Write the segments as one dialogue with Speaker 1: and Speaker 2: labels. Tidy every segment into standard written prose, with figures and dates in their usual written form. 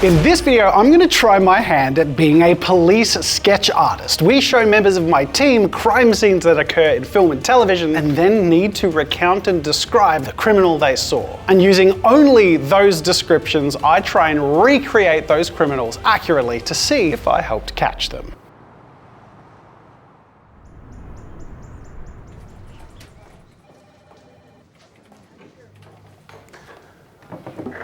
Speaker 1: In this video, I'm going to try my hand at being a police sketch artist. We show members of my team crime scenes that occur in film and television and then need to recount and describe the criminal they saw. And using only those descriptions, I try and recreate those criminals accurately to see if I helped catch them.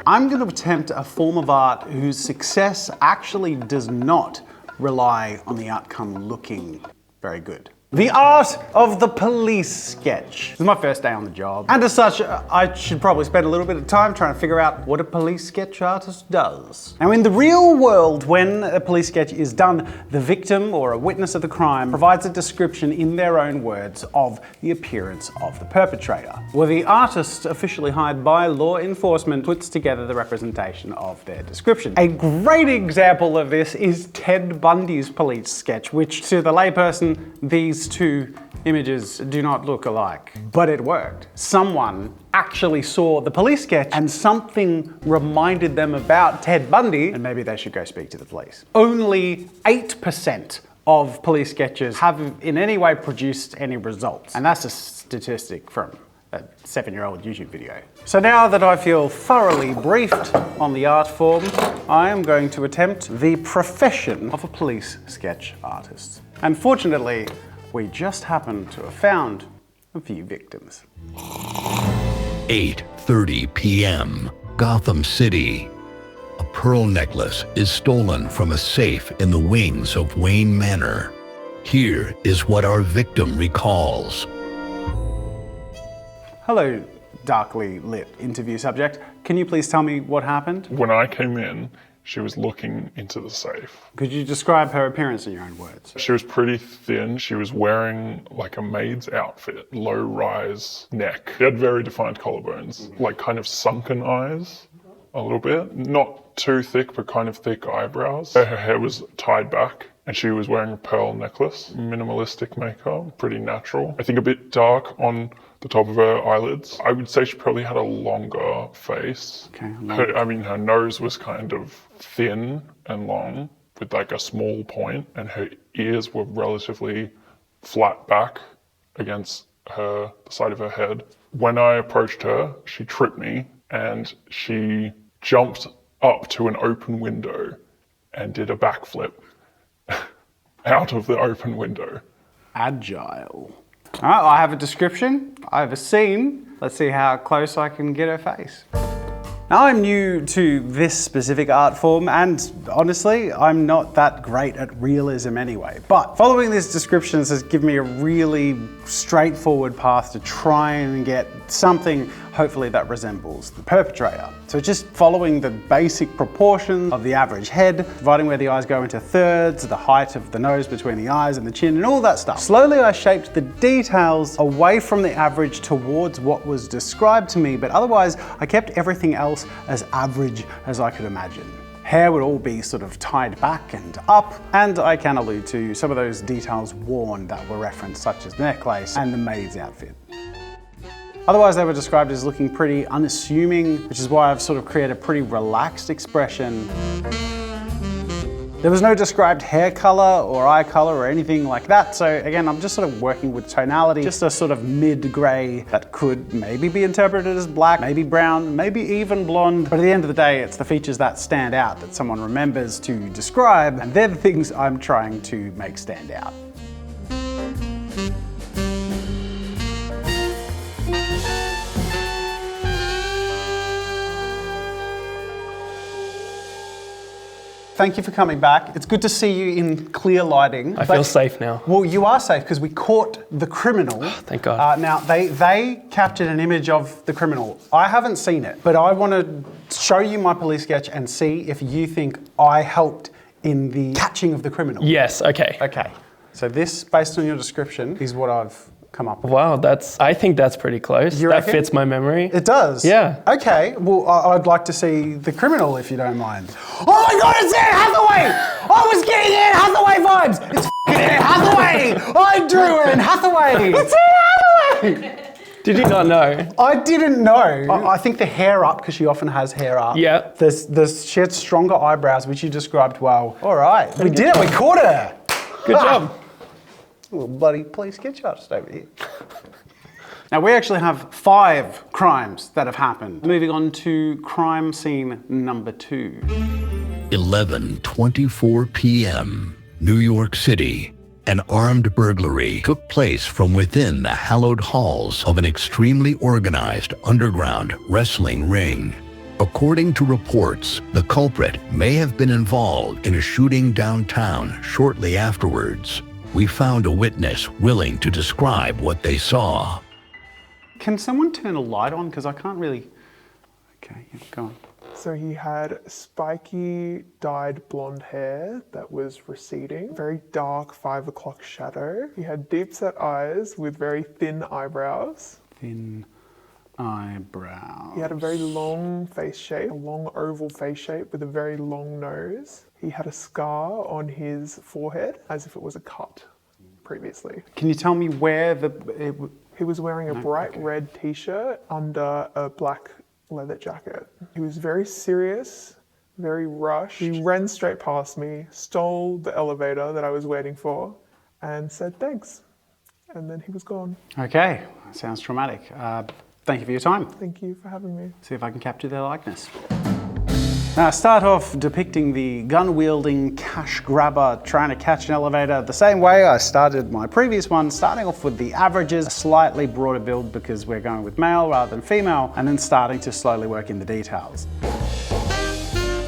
Speaker 1: I'm going to attempt a form of art whose success actually does not rely on the outcome looking very good. The art of the police sketch. This is my first day on the job, and as such, I should probably spend a little bit of time trying to figure out what a police sketch artist does. Now, in the real world, when a police sketch is done, the victim or a witness of the crime provides a description in their own words of the appearance of the perpetrator, where the artist, officially hired by law enforcement, puts together the representation of their description. A great example of this is Ted Bundy's police sketch, which to the layperson, these two images do not look alike, but it worked. Someone actually saw the police sketch and something reminded them about Ted Bundy, and maybe they should go speak to the police. Only 8% of police sketches have in any way produced any results, and that's a statistic from a 7-year-old YouTube video. So now that I feel thoroughly briefed on the art form, I am going to attempt the profession of a police sketch artist. And fortunately, we just happen to have found a few victims.
Speaker 2: 8:30 p.m. Gotham City. A pearl necklace is stolen from a safe in the wings of Wayne Manor. Here is what our victim recalls.
Speaker 1: Hello, darkly lit interview subject. Can you please tell me what happened?
Speaker 3: When I came in, she was looking into the safe.
Speaker 1: Could you describe her appearance in your own words?
Speaker 3: She was pretty thin. She was wearing like a maid's outfit, low-rise neck. She had very defined collarbones, like kind of sunken eyes a little bit. Not too thick, but kind of thick eyebrows. Her hair was tied back and she was wearing a pearl necklace. Minimalistic makeup, pretty natural. I think a bit dark on the top of her eyelids. I would say she probably had a longer face.
Speaker 1: Okay.
Speaker 3: Her nose was kind of thin and long with like a small point, and her ears were relatively flat back against the side of her head. When I approached her, she tripped me and she jumped up to an open window and did a backflip out of the open window.
Speaker 1: Agile. All right, I have a description, I have a scene. Let's see how close I can get her face. Now, I'm new to this specific art form, and honestly, I'm not that great at realism anyway. But following these descriptions has given me a really straightforward path to try and get something, hopefully, that resembles the perpetrator. So just following the basic proportions of the average head, dividing where the eyes go into thirds, the height of the nose between the eyes and the chin, and all that stuff. Slowly, I shaped the details away from the average towards what was described to me, but otherwise, I kept everything else as average as I could imagine. Hair would all be sort of tied back and up, and I can allude to some of those details worn that were referenced, such as the necklace and the maid's outfit. Otherwise, they were described as looking pretty unassuming, which is why I've sort of created a pretty relaxed expression. There was no described hair color or eye color or anything like that, so again, I'm just sort of working with tonality, just a sort of mid-gray that could maybe be interpreted as black, maybe brown, maybe even blonde, but at the end of the day, it's the features that stand out that someone remembers to describe, and they're the things I'm trying to make stand out. Thank you for coming back. It's good to see you in clear lighting.
Speaker 4: I feel safe now.
Speaker 1: Well, you are safe because we caught the criminal.
Speaker 4: Thank God.
Speaker 1: Now, they captured an image of the criminal. I haven't seen it, but I want to show you my police sketch and see if you think I helped in the catching of the criminal.
Speaker 4: Yes, okay.
Speaker 1: Okay. So this, based on your description, is what I've come up with.
Speaker 4: Wow, I think that's pretty close.
Speaker 1: You
Speaker 4: that
Speaker 1: reckon?
Speaker 4: fits my memory.
Speaker 1: It does?
Speaker 4: Yeah.
Speaker 1: Okay, well, I'd like to see the criminal if you don't mind. Oh my God, it's Anne Hathaway! I was getting Anne Hathaway vibes! It's Anne Hathaway! I drew Anne Hathaway! It's Anne Hathaway!
Speaker 4: Did you not know?
Speaker 1: I didn't know. I think the hair up, because she often has hair up.
Speaker 4: Yeah.
Speaker 1: She had stronger eyebrows, which you described well. All right, we did it. We caught her.
Speaker 4: Good job.
Speaker 1: Little bloody police sketch artist over here. Now, we actually have 5 crimes that have happened. Moving on to crime scene number 2.
Speaker 2: 11:24 p.m., New York City. An armed burglary took place from within the hallowed halls of an extremely organized underground wrestling ring. According to reports, the culprit may have been involved in a shooting downtown shortly afterwards. We found a witness willing to describe what they saw.
Speaker 1: Can someone turn a light on? Because I can't really... Okay, yeah, go on.
Speaker 5: So he had spiky, dyed blonde hair that was receding, very dark 5 o'clock shadow. He had deep-set eyes with very thin eyebrows.
Speaker 1: Thin eyebrows.
Speaker 5: He had a very long face shape, a long oval face shape with a very long nose. He had a scar on his forehead, as if it was a cut previously.
Speaker 1: Can you tell me where
Speaker 5: He was wearing a bright red t-shirt under a black leather jacket. He was very serious, very rushed. He ran straight past me, stole the elevator that I was waiting for, and said thanks. And then he was gone.
Speaker 1: Okay, sounds traumatic. Thank you for your time.
Speaker 5: Thank you for having me.
Speaker 1: See if I can capture their likeness. Now, I start off depicting the gun-wielding cash grabber trying to catch an elevator the same way I started my previous one, starting off with the averages, a slightly broader build because we're going with male rather than female, and then starting to slowly work in the details.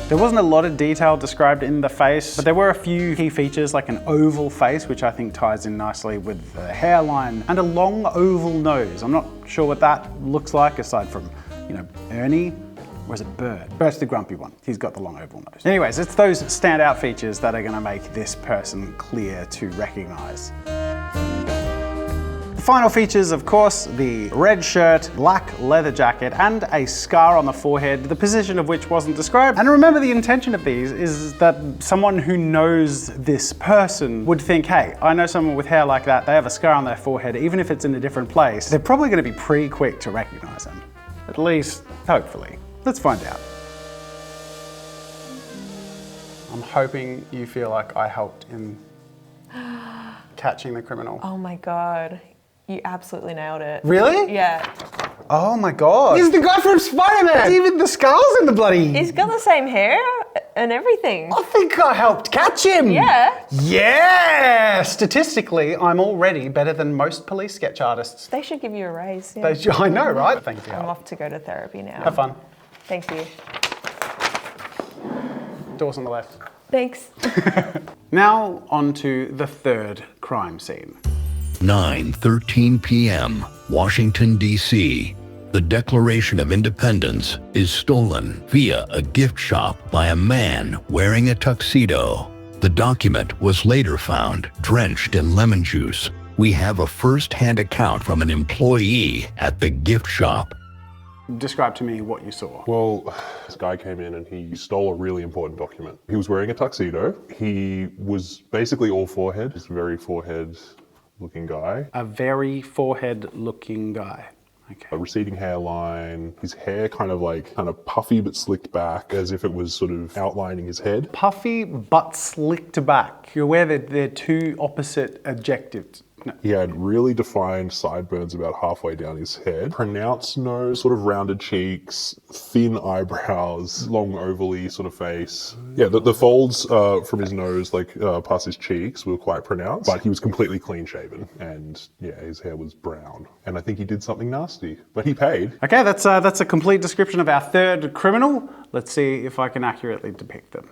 Speaker 1: There wasn't a lot of detail described in the face, but there were a few key features like an oval face, which I think ties in nicely with the hairline, and a long oval nose. I'm not sure what that looks like aside from, Ernie. Or is it Bird? Bird's the grumpy one. He's got the long oval nose. Anyways, it's those standout features that are gonna make this person clear to recognize. The final features, of course, the red shirt, black leather jacket, and a scar on the forehead, the position of which wasn't described. And remember, the intention of these is that someone who knows this person would think, hey, I know someone with hair like that, they have a scar on their forehead, even if it's in a different place, they're probably gonna be pretty quick to recognize them. At least, hopefully. Let's find out. I'm hoping you feel like I helped in catching the criminal.
Speaker 6: Oh my God, you absolutely nailed it.
Speaker 1: Really?
Speaker 6: Yeah.
Speaker 1: Oh my God. He's the guy from Spider-Man. Even the scars in the bloody...
Speaker 6: He's got the same hair and everything.
Speaker 1: I think I helped catch him.
Speaker 6: Yeah.
Speaker 1: Yeah! Statistically, I'm already better than most police sketch artists.
Speaker 6: They should give you a raise. Yeah.
Speaker 1: I know, right? Thank you for your
Speaker 6: I'm
Speaker 1: help.
Speaker 6: off to go to therapy now.
Speaker 1: Have fun.
Speaker 6: Thank you.
Speaker 1: Doors on the left.
Speaker 6: Thanks.
Speaker 1: Now on to the 3rd crime scene.
Speaker 2: 9:13 p.m., Washington, D.C. The Declaration of Independence is stolen via a gift shop by a man wearing a tuxedo. The document was later found drenched in lemon juice. We have a first-hand account from an employee at the gift shop.
Speaker 1: Describe to me what you saw.
Speaker 3: Well, this guy came in and he stole a really important document. He was wearing a tuxedo. He was basically all forehead, just a very forehead-looking guy.
Speaker 1: A very forehead-looking guy. Okay.
Speaker 3: A receding hairline, his hair kind of puffy but slicked back as if it was sort of outlining his head.
Speaker 1: Puffy but slicked back. You're aware that they're two opposite adjectives. No.
Speaker 3: He had really defined sideburns about halfway down his head, pronounced nose, sort of rounded cheeks, thin eyebrows, long ovally sort of face. Yeah, the folds from his nose, past his cheeks, were quite pronounced, but he was completely clean shaven, and yeah, his hair was brown. And I think he did something nasty, but he paid.
Speaker 1: Okay, that's a complete description of our 3rd criminal. Let's see if I can accurately depict them.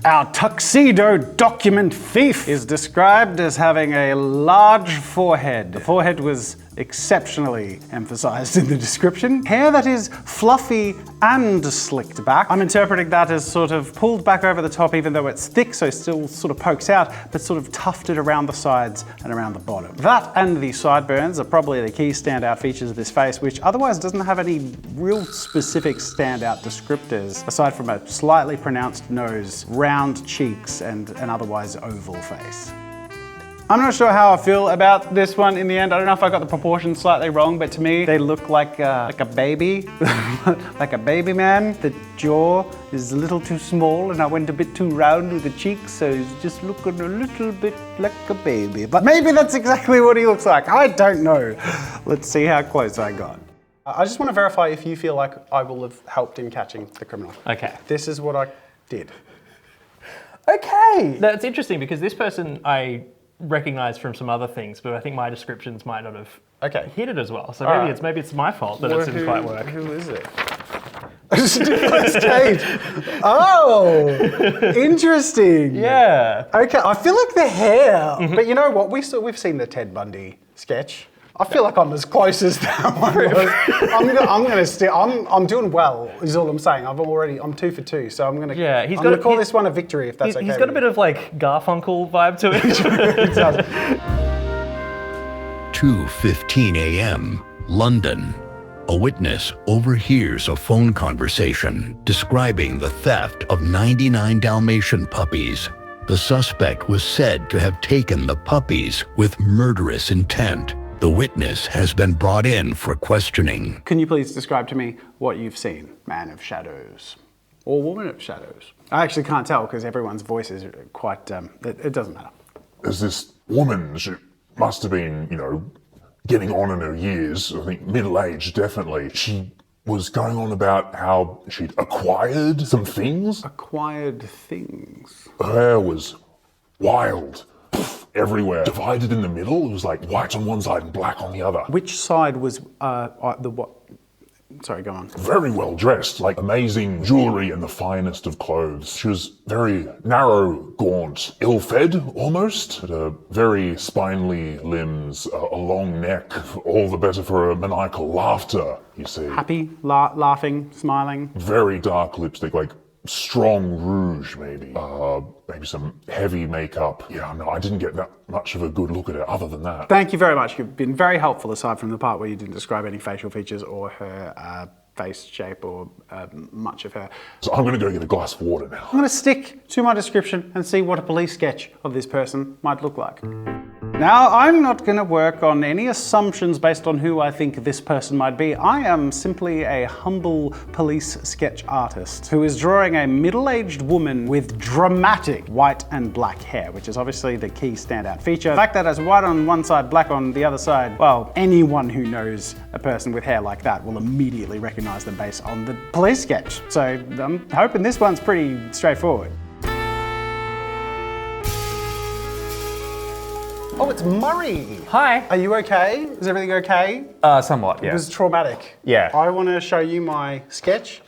Speaker 1: Our tuxedo document thief is described as having a large forehead. The forehead was exceptionally emphasized in the description. Hair that is fluffy and slicked back. I'm interpreting that as sort of pulled back over the top even though it's thick, so it still sort of pokes out, but sort of tufted around the sides and around the bottom. That and the sideburns are probably the key standout features of this face, which otherwise doesn't have any real specific standout descriptors, aside from a slightly pronounced nose, round cheeks, and an otherwise oval face. I'm not sure how I feel about this one in the end. I don't know if I got the proportions slightly wrong, but to me, they look like a baby, like a baby man. The jaw is a little too small and I went a bit too round with the cheeks, so he's just looking a little bit like a baby. But maybe that's exactly what he looks like. I don't know. Let's see how close I got. I just want to verify if you feel like I will have helped in catching the criminal.
Speaker 4: Okay.
Speaker 1: This is what I did.
Speaker 4: Okay. That's interesting because this person I recognize from some other things, but I think my descriptions might not have hit it as well. So maybe it's my fault that it didn't quite work.
Speaker 1: Who is it? Different stage. Oh, interesting.
Speaker 4: Yeah.
Speaker 1: Okay, I feel like the hair, but you know what? We've seen the Ted Bundy sketch. I feel like I'm as close as that one was. I'm doing well, is all I'm saying. I'm 2 for 2, so I'm gonna call this one a victory if that's okay.
Speaker 4: He's got a bit of like Garfunkel vibe to it.
Speaker 1: It does.
Speaker 2: 2:15 a.m., London. A witness overhears a phone conversation describing the theft of 99 Dalmatian puppies. The suspect was said to have taken the puppies with murderous intent. The witness has been brought in for questioning.
Speaker 1: Can you please describe to me what you've seen, man of shadows? Or woman of shadows? I actually can't tell because everyone's voice is quite, it doesn't matter.
Speaker 7: There's this woman, she must have been, getting on in her years, I think middle-aged definitely. She was going on about how she'd acquired some things.
Speaker 1: Acquired things?
Speaker 7: Her hair was wild, everywhere. Divided in the middle, it was like white on one side and black on the other.
Speaker 1: Which side was the what? Sorry, go on.
Speaker 7: Very well dressed, like amazing jewellery and the finest of clothes. She was very narrow, gaunt, ill-fed almost. Had a very spindly limbs, a long neck, all the better for her maniacal laughter, you see.
Speaker 1: Happy, laughing, smiling.
Speaker 7: Very dark lipstick, like strong rouge maybe. Maybe some heavy makeup. Yeah, no, I didn't get that much of a good look at it other than that.
Speaker 1: Thank you very much. You've been very helpful aside from the part where you didn't describe any facial features or her face shape or much of her.
Speaker 7: So I'm gonna go get a glass of water now.
Speaker 1: I'm gonna stick to my description and see what a police sketch of this person might look like. Now, I'm not going to work on any assumptions based on who I think this person might be. I am simply a humble police sketch artist who is drawing a middle-aged woman with dramatic white and black hair, which is obviously the key standout feature. The fact that it's white on one side, black on the other side, well, anyone who knows a person with hair like that will immediately recognize them based on the police sketch. So I'm hoping this one's pretty straightforward. Oh, it's Murray.
Speaker 4: Hi.
Speaker 1: Are you okay? Is everything okay?
Speaker 4: Somewhat, yeah.
Speaker 1: It was traumatic.
Speaker 4: Yeah.
Speaker 1: I want to show you my sketch.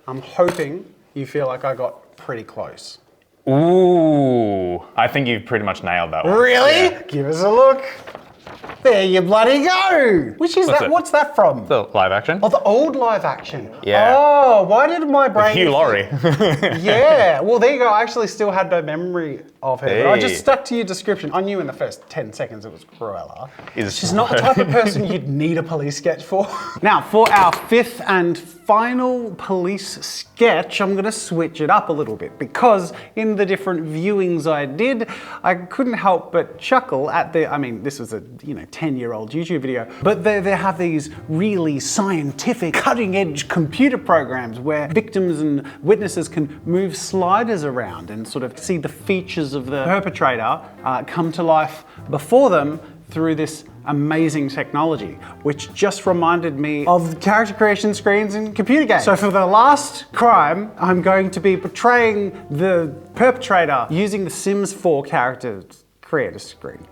Speaker 1: I'm hoping you feel like I got pretty close.
Speaker 8: Ooh, I think you pretty much nailed that one.
Speaker 1: Really?
Speaker 8: Yeah.
Speaker 1: Give us a look. There you bloody go. Which is
Speaker 8: What's
Speaker 1: that?
Speaker 8: it?
Speaker 1: What's that from?
Speaker 8: The live action?
Speaker 1: Oh, the old live action.
Speaker 8: Yeah.
Speaker 1: Oh, why did my brain...
Speaker 8: Hugh Laurie.
Speaker 1: Yeah. Well, there you go. I actually still had no memory of her. But I just
Speaker 8: Hey.
Speaker 1: stuck to your description. I knew in the first 10 seconds it was Cruella.
Speaker 8: Is-
Speaker 1: She's not the type of person you'd need a police sketch for. Now, for our fifth and final police sketch, I'm going to switch it up a little bit because in the different viewings I did, I couldn't help but chuckle at the, I mean, this was a 10-year-old YouTube video, but they have these really scientific, cutting-edge computer programs where victims and witnesses can move sliders around and sort of see the features of the perpetrator come to life before them through this amazing technology, which just reminded me of character creation screens in computer games. So for the last crime, I'm going to be portraying the perpetrator using the Sims 4 character creator screen.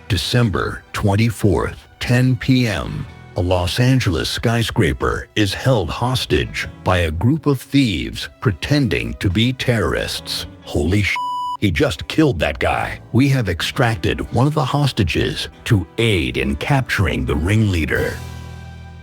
Speaker 2: December 24th, 10 p.m. A Los Angeles skyscraper is held hostage by a group of thieves pretending to be terrorists. Holy sh**, he just killed that guy. We have extracted one of the hostages to aid in capturing the ringleader.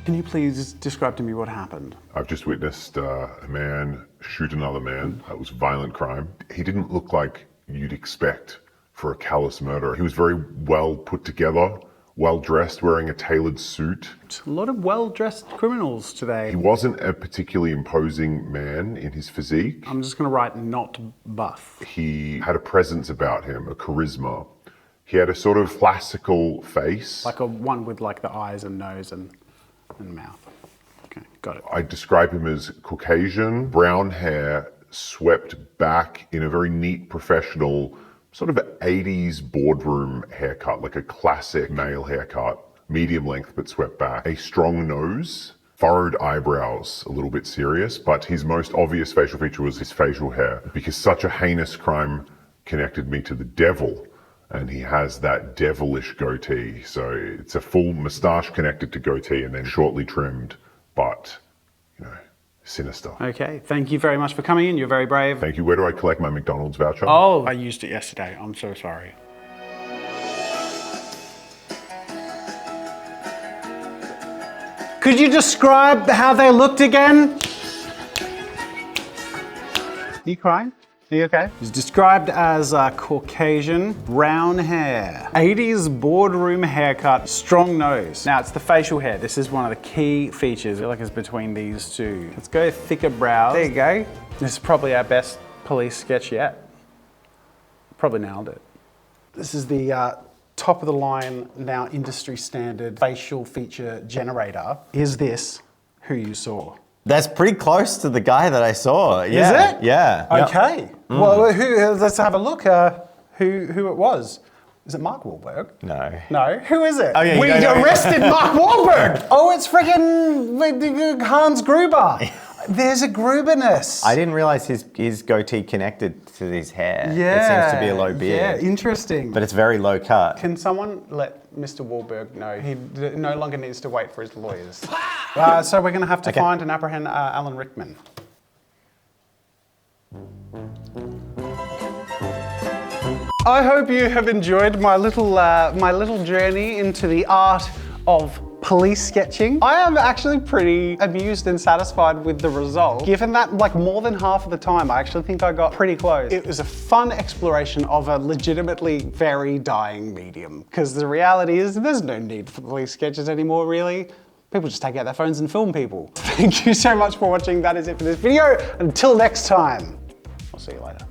Speaker 1: Can you please describe to me what happened?
Speaker 9: I've just witnessed a man shoot another man. It was a violent crime. He didn't look like you'd expect for a callous murderer. He was very well put together, well dressed, wearing a tailored suit.
Speaker 1: A lot of well-dressed criminals today.
Speaker 9: He wasn't a particularly imposing man in his physique.
Speaker 1: I'm just gonna write not buff.
Speaker 9: He had a presence about him, a charisma, He had a sort of classical face.
Speaker 1: Like a one with like the eyes and nose and mouth. Okay, got it.
Speaker 9: I describe him as Caucasian, brown hair, swept back in a very neat, professional, sort of 80s boardroom haircut, like a classic male haircut, medium length but swept back. A strong nose, furrowed eyebrows, a little bit serious, but his most obvious facial feature was his facial hair, because such a heinous crime connected me to the devil, and he has that devilish goatee. So it's a full moustache connected to goatee and then shortly trimmed, but, you know, sinister.
Speaker 1: Okay, thank you very much for coming in. You're very brave.
Speaker 9: Thank you. Where do I collect my McDonald's voucher?
Speaker 1: Oh, I used it yesterday. I'm so sorry. Could you describe how they looked again? Are you crying? Are you okay? He's described as Caucasian, brown hair, 80s boardroom haircut, strong nose. Now it's the facial hair. This is one of the key features. I feel like it's between these two. Let's go thicker brows. There you go. This is probably our best police sketch yet. Probably nailed it. This is the top of the line, now industry standard facial feature generator. Is this who you saw?
Speaker 10: That's pretty close to the guy that I saw.
Speaker 1: Is
Speaker 10: Yeah.
Speaker 1: it?
Speaker 10: Yeah.
Speaker 1: Okay.
Speaker 10: Yep.
Speaker 1: Well, let's have a look. Who it was? Is it Mark Wahlberg?
Speaker 10: No.
Speaker 1: No. Who is it?
Speaker 10: Oh, yeah,
Speaker 1: We arrested Mark Wahlberg. Oh, it's freaking Hans Gruber. There's a Gruberness.
Speaker 10: I didn't realize his goatee connected to his hair.
Speaker 1: Yeah.
Speaker 10: It seems to be a low beard.
Speaker 1: Yeah, interesting.
Speaker 10: But it's very low cut.
Speaker 1: Can someone let Mr. Wahlberg know he no longer needs to wait for his lawyers? So we're going to have to find and apprehend Alan Rickman. I hope you have enjoyed my little journey into the art of police sketching. I am actually pretty amused and satisfied with the result. Given that like more than half of the time, I actually think I got pretty close. It was a fun exploration of a legitimately very dying medium. Because the reality is there's no need for police sketches anymore, really. People just take out their phones and film people. Thank you so much for watching. That is it for this video. Until next time, I'll see you later.